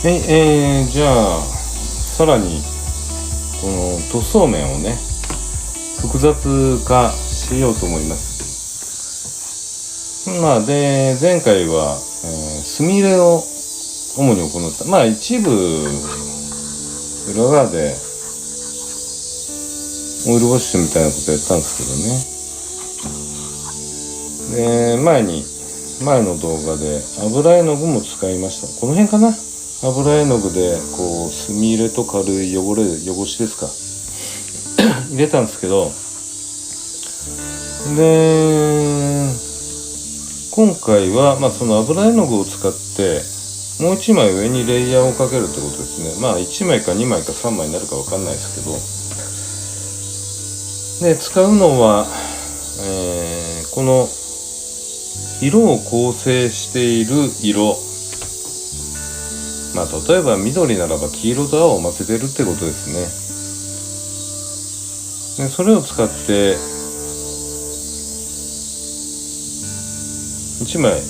じゃあさらにこの塗装面をね複雑化しようと思います。で前回は、墨入れを主に行った。一部裏側でオイルウォッシュみたいなことやったんですけどね。で前の動画で油絵の具も使いました。この辺かな。油絵の具でこう墨入れと軽い汚しですか入れたんですけど、で今回はその油絵の具を使ってもう一枚上にレイヤーをかけるってことですね。1枚か2枚か3枚になるか分かんないですけど、で使うのは、この色を構成している色、例えば緑ならば黄色と青を混ぜてるってことですね。でそれを使って1枚、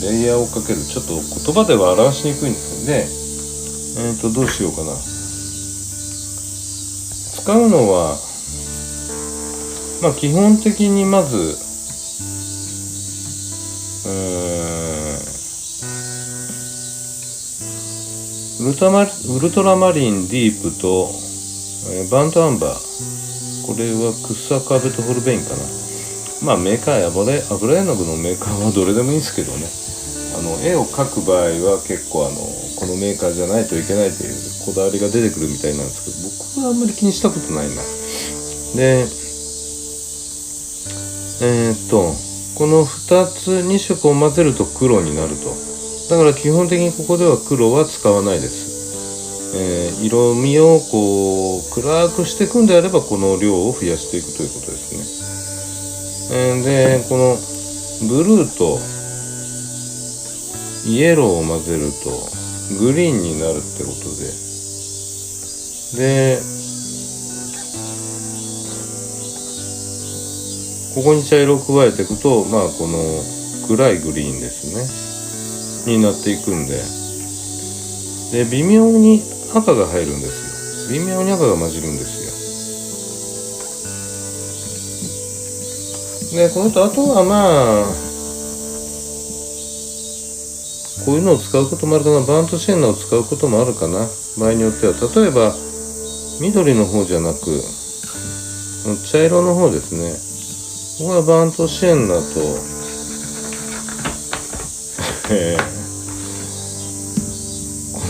レイヤーをかける。ちょっと言葉では表しにくいんですよね。どうしようかな。使うのは基本的にまずウルトラマリンディープと、バントアンバー、これはクッサカーベットホルベインかな。メーカー油絵の具のメーカーはどれでもいいんですけどね。絵を描く場合は結構このメーカーじゃないといけないというこだわりが出てくるみたいなんですけど、僕はあんまり気にしたことないな。でこの2色を混ぜると黒になると。だから基本的にここでは黒は使わないです。色味をこう暗くしていくんであればこの量を増やしていくということですね。でこのブルーとイエローを混ぜるとグリーンになるってことで、ここに茶色を加えていくとこの暗いグリーンですねになっていくんで、微妙に赤が入るんですよ。微妙に赤が混じるんですよ。でこのとあとはこういうのを使うこともあるかな。バーントシェンナーを使うこともあるかな、場合によっては。例えば緑の方じゃなく茶色の方ですね。ここはバーントシェンナーと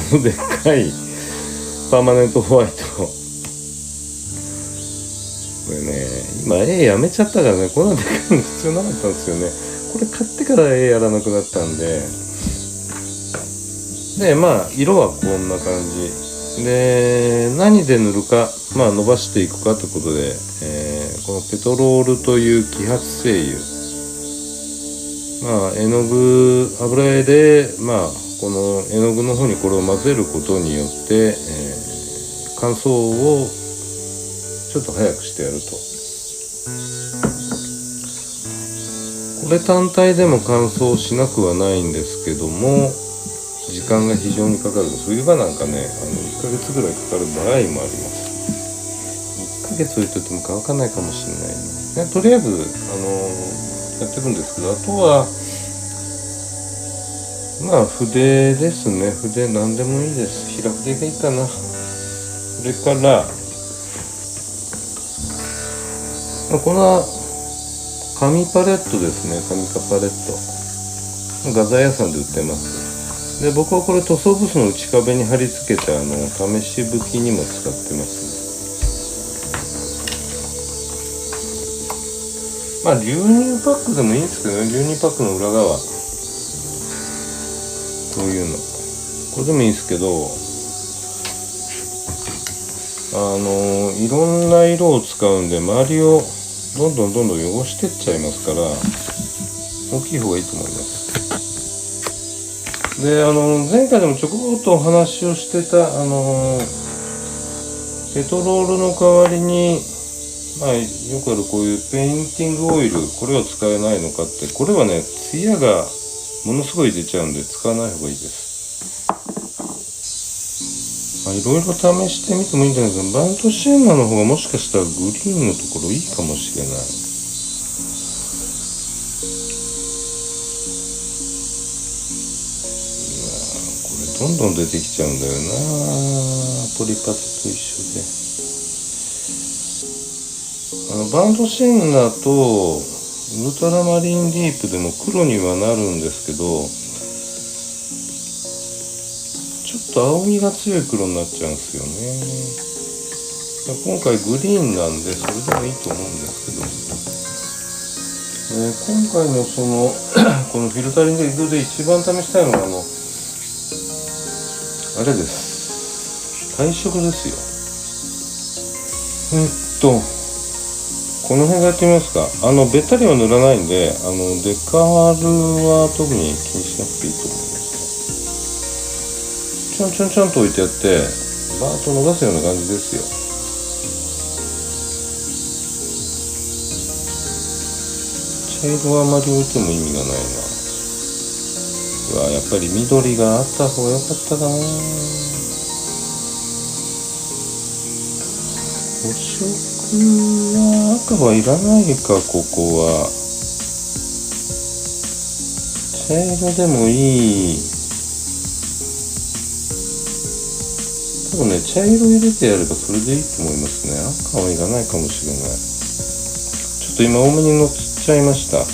このでっかいパーマネントホワイト、これね今絵やめちゃったからね、こんなでかいの必要なかったんですよね。これ買ってから絵やらなくなったんで、色はこんな感じで、何で塗るか伸ばしていくかということで、このペトロールという揮発精油、絵の具油絵でこの絵の具の方にこれを混ぜることによって、乾燥をちょっと早くしてやると。これ単体でも乾燥しなくはないんですけども時間が非常にかかる。冬場なんかね1ヶ月ぐらいかかる場合もあります。1ヶ月置いといても乾かないかもしれないね。とりあえずやっていくんですけど、あとは筆ですね。筆何でもいいです。平筆がいいかな。それからこの紙パレットですね。紙パレット画材屋さんで売ってます。で僕はこれ塗装ブスの内壁に貼り付けて試し拭きにも使ってます。流乳パックでもいいんですけどね。流乳パックの裏側こういうのこれでもいいんですけど、いろんな色を使うんで周りをどんどん汚してっちゃいますから大きい方がいいと思います。で前回でもちょこっとお話をしてたペトロールの代わりによくあるこういうペインティングオイル、これは使えないのかって。これはねツヤがものすごい出ちゃうんで使わない方がいいです。いろいろ試してみてもいいんじゃないですか。バントシェンナの方がもしかしたらグリーンのところいいかもしれない。これどんどん出てきちゃうんだよな、ポリパテと一緒で。バンドシェンナとウルトラマリンディープでも黒にはなるんですけど、ちょっと青みが強い黒になっちゃうんですよね。今回グリーンなんでそれでもいいと思うんですけど、今回のそのこのフィルタリングで一番試したいのはあれです。退色ですよ。この辺がやってみますか。べったりは塗らないんで、デカールは特に気にしなくていいと思いますね。ちょんちょんちょんと置いてやって、バーッと伸ばすような感じですよ。茶色はあまり置いても意味がないな。やっぱり緑があった方が良かったかな。補色は赤はいらないか。ここは茶色でもいい。多分ね、茶色入れてやればそれでいいと思いますね。赤はいらないかもしれない。ちょっと今多めに乗っちゃいました。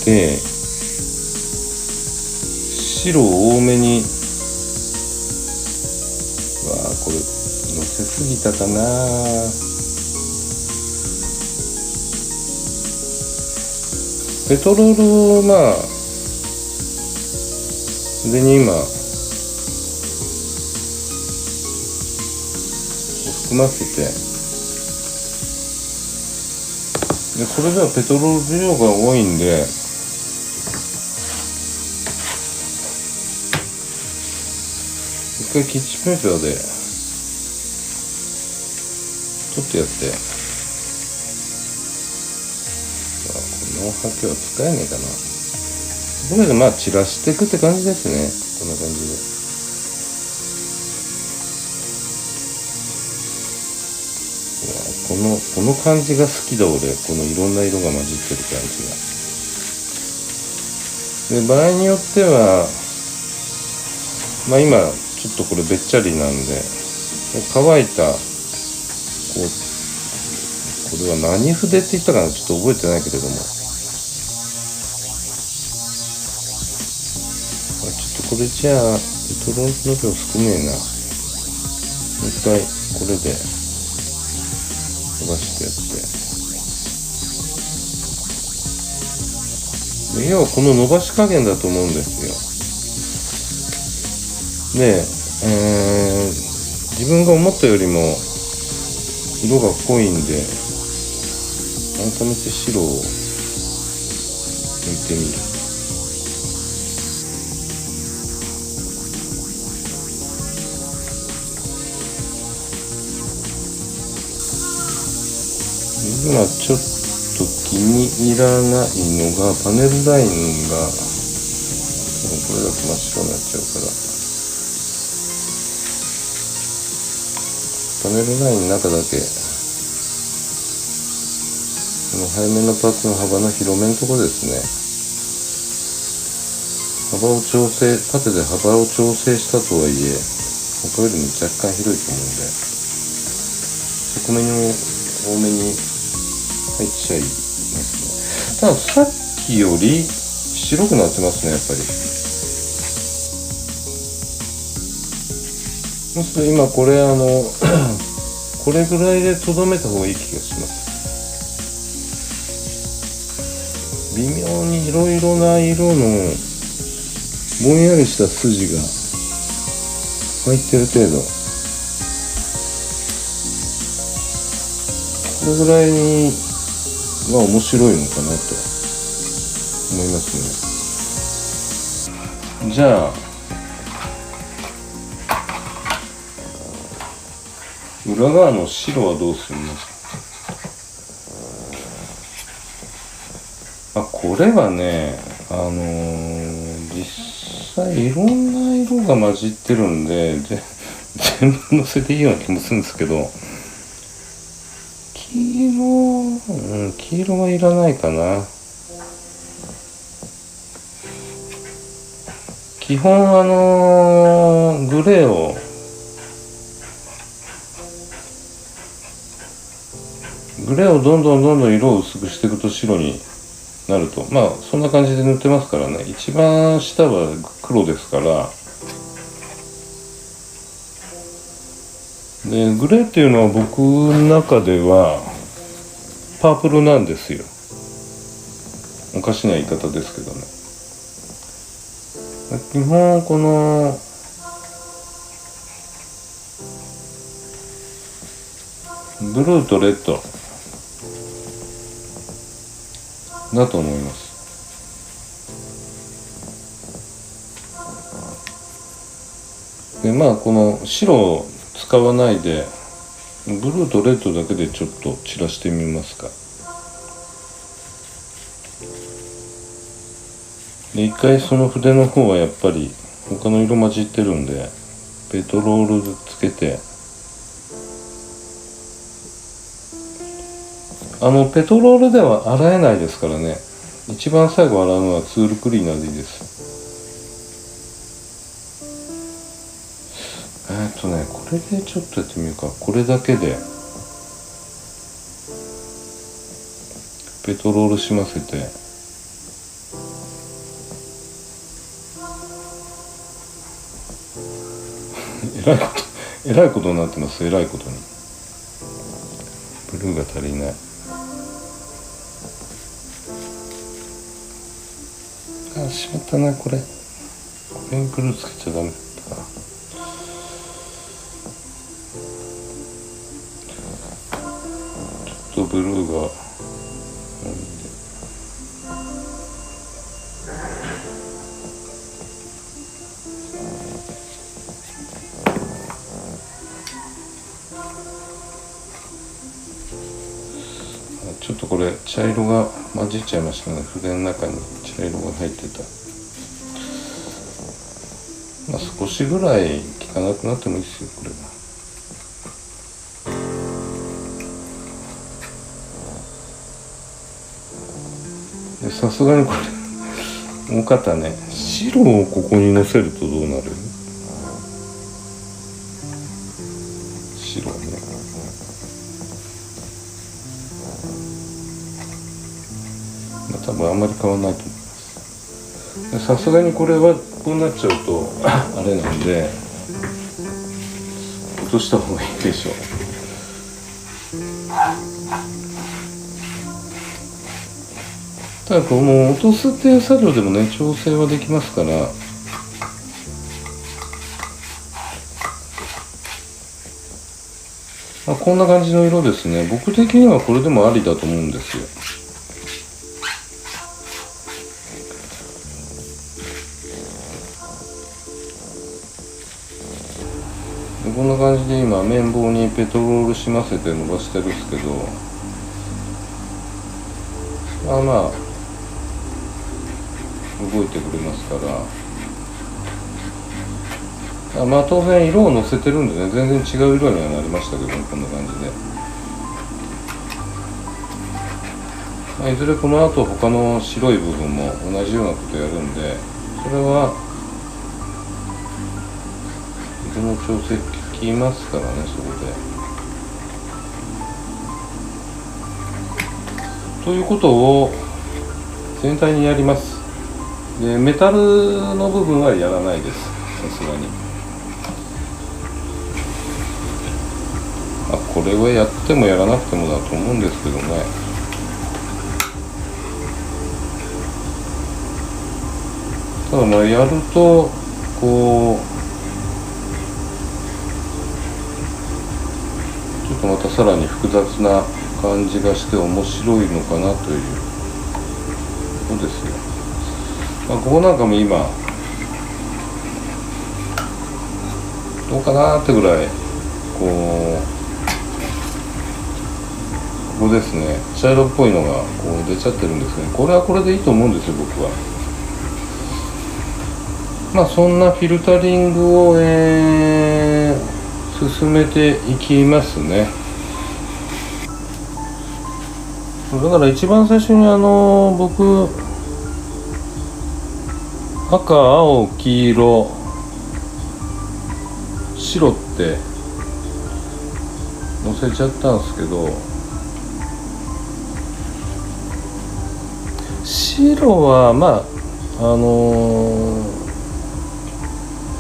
で、白を多めに、これ乗せすぎたかな。ペトロールをでに今含ませて、でこれではペトロール量が多いんで、一回キッチンペーパーで取ってやって、このハケは使えねえかな。これで散らしていくって感じですね。こんな感じで。この感じが好きだ俺。このいろんな色が混じってる感じが。で、場合によっては今ちょっとこれべっちゃりなんで、乾いたこれは何筆って言ったかな、ちょっと覚えてないけれども、ちょっとこれじゃあペトロールの量少ねえな。一回これで伸ばしてやって、要はこの伸ばし加減だと思うんですよ。で、自分が思ったよりも色が濃いんで、改めて白を抜いてみる。今ちょっと気に入らないのがパネルラインが、これだと真っ白になっちゃうから、パネルラインの中だけ、この背面のパーツの幅の広めのところですね。パテで幅を調整したとはいえ、他よりも若干広いと思うんで、細めに多めに入っちゃいますね。たださっきより白くなってますね、やっぱり。そうすると今これこれぐらいでとどめた方がいい気がします。微妙にいろいろな色のぼんやりした筋が入ってる程度、これぐらいにが面白いのかなと思いますね。じゃあ裏側の白はどうするの？これはね、実際いろんな色が混じってるんで全部のせていいような気もするんですけど、黄色はいらないかな。基本グレーをどんどん色を薄くしていくと白になると、まあそんな感じで塗ってますからね。一番下は黒ですから。でグレーっていうのは僕の中ではパープルなんですよ。おかしな言い方ですけどね。基本このブルーとレッドだと思います。でまあこの白を使わないでブルーとレッドだけでちょっと散らしてみますか。で一回その筆の方はやっぱり他の色混じってるんでペトロールつけて、ペトロールでは洗えないですからね。一番最後洗うのはツールクリーナーでいいです。これでちょっとやってみようか。これだけでペトロールしませて、えらいことになってます。えらいことにブルーが足りない。しまったな。これにブルーつけちゃダメだった。ちょっとブルーがちょっとこれ茶色が混じっちゃいましたね。筆の中に茶色が入ってた。まあ少しぐらい効かなくなってもいいですよ。これはさすがにこれ多かったね。白をここにのせるとどうなる？白ね。多分あんまり変わらないと思います。さすがにこれはこうなっちゃうとあれなんで落とした方がいいでしょう。ただこの落とすっていう作業でもね調整はできますから、こんな感じの色ですね。僕的にはこれでもありだと思うんですよ。こんな感じで今綿棒にペトロールしませて伸ばしてるんですけど、まあ動いてくれますから、まあ当然色をのせてるんでね全然違う色にはなりましたけども、こんな感じで、いずれこの後他の白い部分も同じようなことやるんで、それは色の調整効きますからね。そこでということを全体にやります。でメタルの部分はやらないです。さすがにこれはやってもやらなくてもだと思うんですけどね。ただやるとこうちょっとまたさらに複雑な感じがして面白いのかなということですよ。ここなんかも今どうかなってぐらいここですね、茶色っぽいのがこう出ちゃってるんですけど、これはこれでいいと思うんですよ僕は。まあそんなフィルタリングを、進めていきますね。だから一番最初に僕赤、青、黄色、白って載せちゃったんですけど、白はまあ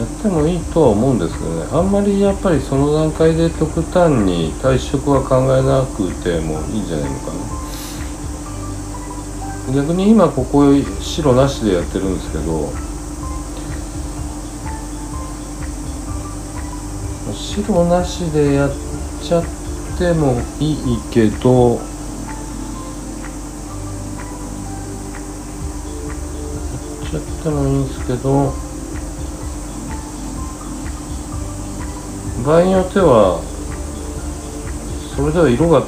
やってもいいとは思うんですけどね。あんまりやっぱりその段階で極端に退色は考えなくてもいいんじゃないのかな。逆に今ここ白なしでやってるんですけど、白なしでやっちゃってもいいけど、やっちゃってもいいんですけど、場合によってはそれでは色が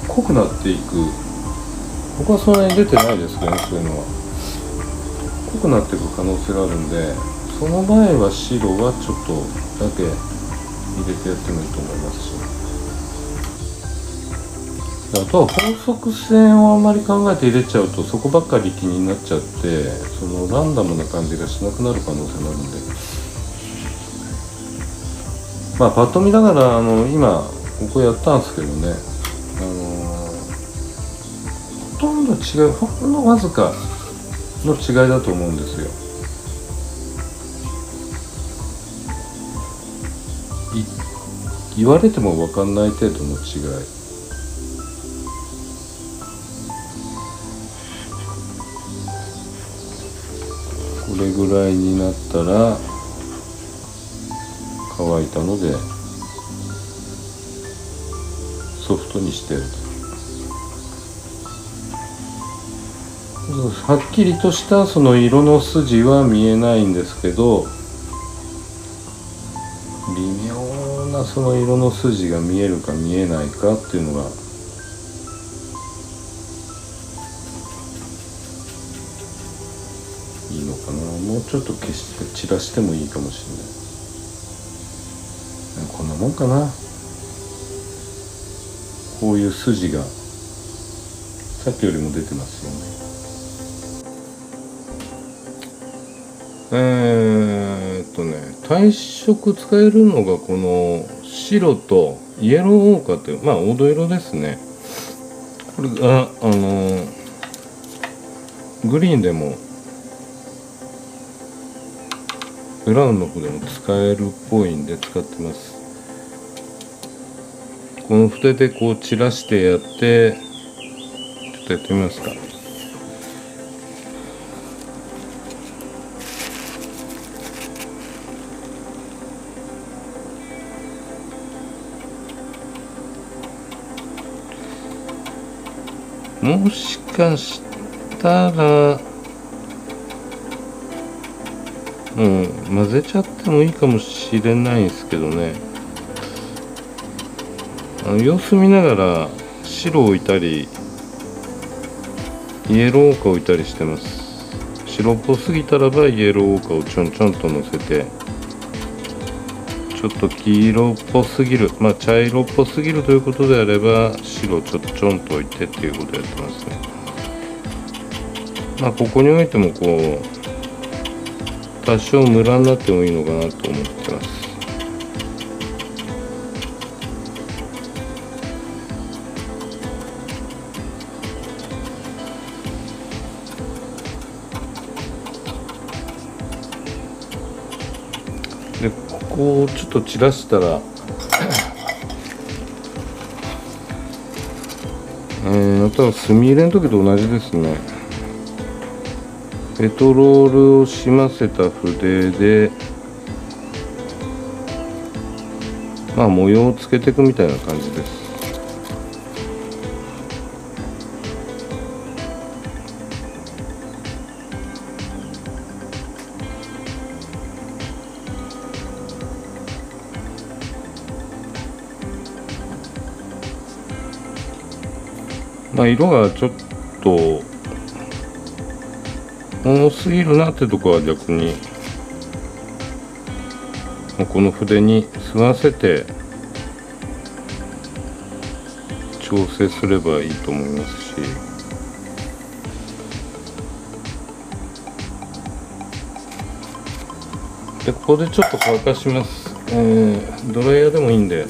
濃くなっていく。僕はそんなに出てないですけどね、そういうのは濃くなっていく可能性があるんで、その場合は白はちょっとだけ入れてやってもいいと思いますし、あとは法則線をあんまり考えて入れちゃうとそこばっかり気になっちゃって、そのランダムな感じがしなくなる可能性もあるんで、まあパッと見ながら今ここやったんですけどね、ほとんど違う、ほんのわずかの違いだと思うんですよ。言われても分かんない程度の違い。これぐらいになったら乾いたのでソフトにしてやると、はっきりとしたその色の筋は見えないんですけど、微妙なその色の筋が見えるか見えないかっていうのがいいのかな。もうちょっと散らしてもいいかもしれない。こんなもんかな。こういう筋がさっきよりも出てますよね。退色使えるのがこの白とイエローオーカーっていう、まあ黄土色ですね。これがグリーンでもブラウンの方でも使えるっぽいんで使ってます。この筆でこう散らしてやって、ちょっとやってみますか。もしかしたら混ぜちゃってもいいかもしれないんですけどね。様子見ながら白を置いたりイエローオーカーを置いたりしてます。白っぽすぎたらばイエローオーカーをちょんちょんと乗せて、ちょっと黄色っぽすぎる、まあ茶色っぽすぎるということであれば白ちょっとちょんと置いてっていうことをやってますね。まあここにおいてもこう多少ムラになってもいいのかなと思ってます。でここをちょっと散らしたらあとは墨入れの時と同じですね。ペトロールをしませた筆でまあ模様をつけていくみたいな感じです。まあ色がちょっと多すぎるなってとこは逆にこの筆に吸わせて調整すればいいと思いますし、でここでちょっと乾かします。ドライヤーでもいいんで。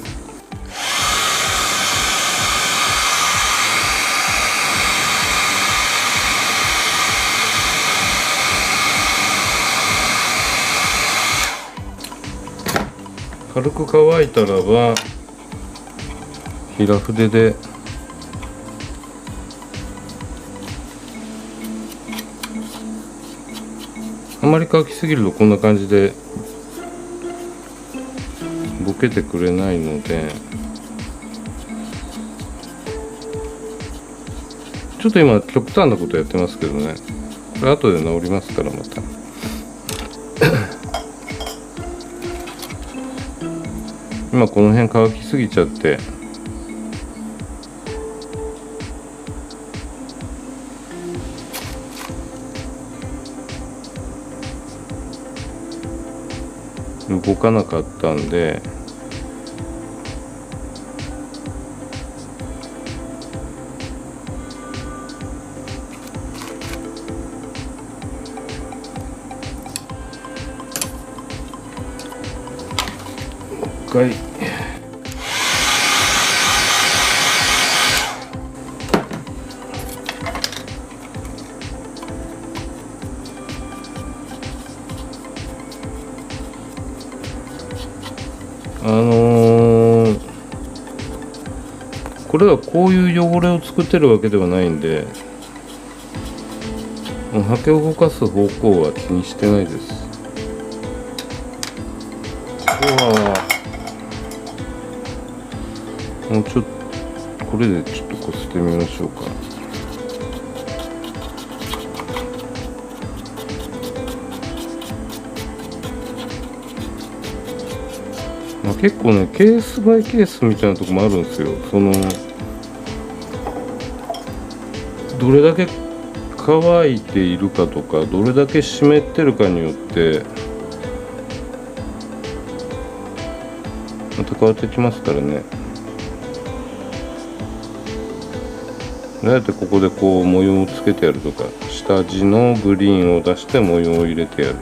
軽く乾いたらば平筆であまり乾きすぎるとこんな感じでボケてくれないので、ちょっと今極端なことやってますけどね、これ後で治りますからまた今この辺乾きすぎちゃって動かなかったんで、もう一回これはこういう汚れを作ってるわけではないんで、ハケを動かす方向は気にしてないです。もうちょっとこれでちょっとこすってみましょうか。結構ね、ケースバイケースみたいなとこもあるんですよ。どれだけ乾いているかとか、どれだけ湿ってるかによってまた変わってきますからね。だいたいここでこう模様をつけてやるとか、下地のグリーンを出して模様を入れてやる。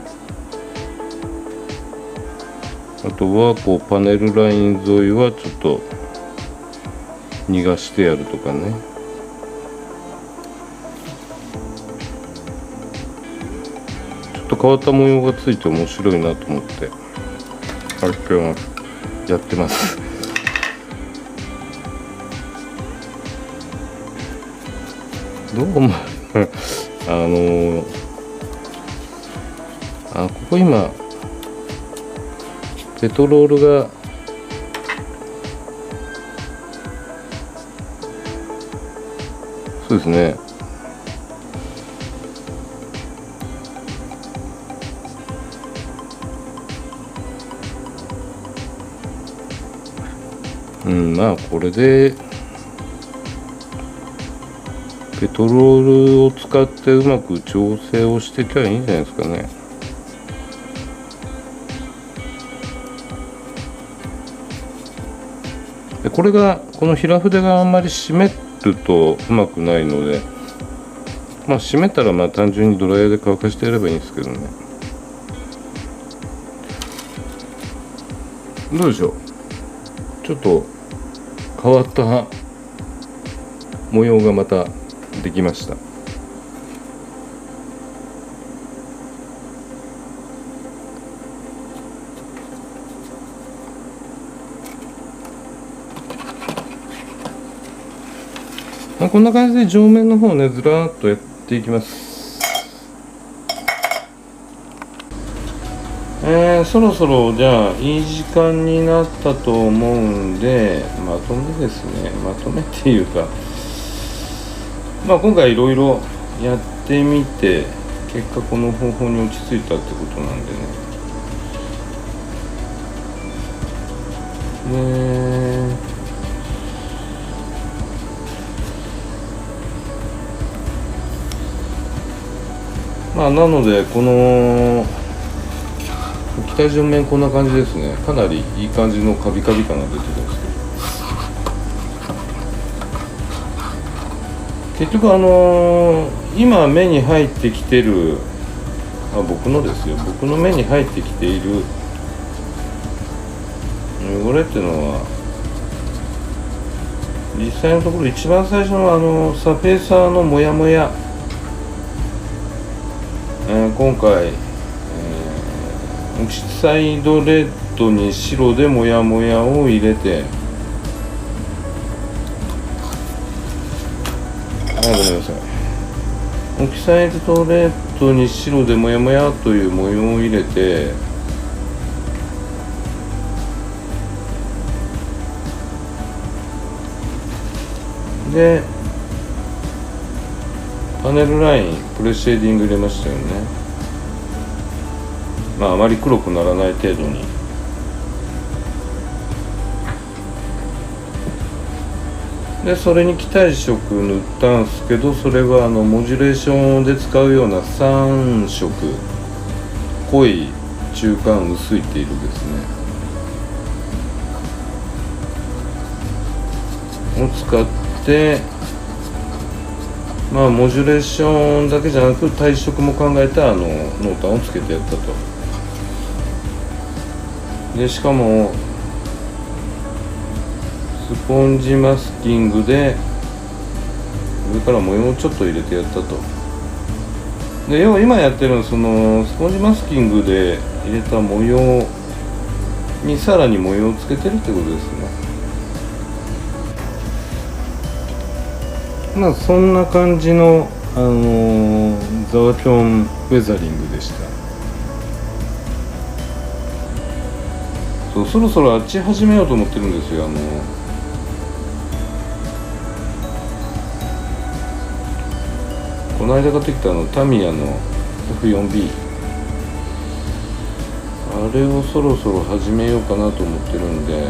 あとはこうパネルライン沿いはちょっと逃がしてやるとかね。ちょっと変わった模様がついて面白いなと思ってやってますどうもここ今ペトロールがそうですね、まあこれでペトロールを使ってうまく調整をしていけばいいんじゃないですかね。でこれがこの平筆があんまり湿るとうまくないので、湿ったら単純にドライヤーで乾かしてやればいいんですけどね。どうでしょう、ちょっと変わった模様がまたできました。こんな感じで上面の方ねずらーっとやっていきます。そろそろじゃあいい時間になったと思うんでまとめですね。まとめっていうか今回いろいろやってみて結果この方法に落ち着いたってことなんでね。なのでこの体順面こんな感じですね。かなりいい感じのカビカビ感が出てるんですけど、結局今目に入ってきてる僕の目に入ってきている汚れっていうのは、実際のところ一番最初のサフェーサーのモヤモヤ、今回、オキサイドレッドに白でモヤモヤを入れて、ごめんなさい、オキサイドレッドに白でモヤモヤという模様を入れて、でパネルラインプレシェーディング入れましたよね。あまり黒くならない程度に。でそれに気体色塗ったんですけど、それはモジュレーションで使うような3色、濃い、中間、薄いって色ですねを使って、モジュレーションだけじゃなく体色も考えた濃淡をつけてやったと。でしかもスポンジマスキングで上から模様をちょっと入れてやったと。で要は今やってるのはそのスポンジマスキングで入れた模様にさらに模様をつけてるってことですね。そんな感じのザワキョンウェザリングでした。そろそろあっち始めようと思ってるんですよ。この間買ってきたタミヤの F4B、 あれをそろそろ始めようかなと思ってるんで、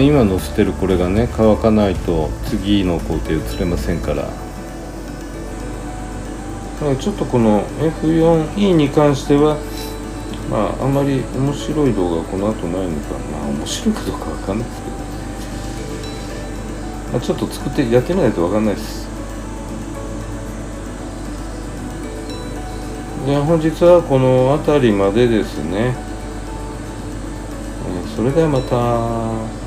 今乗せてるこれがね乾かないと次の工程移れませんから、ちょっとこの F4E に関してはあんまり面白い動画この後ないのか面白いかどうかわかんないですけど、ちょっと作ってやってみないとわかんないです。で本日はこの辺りまでですね。それではまた。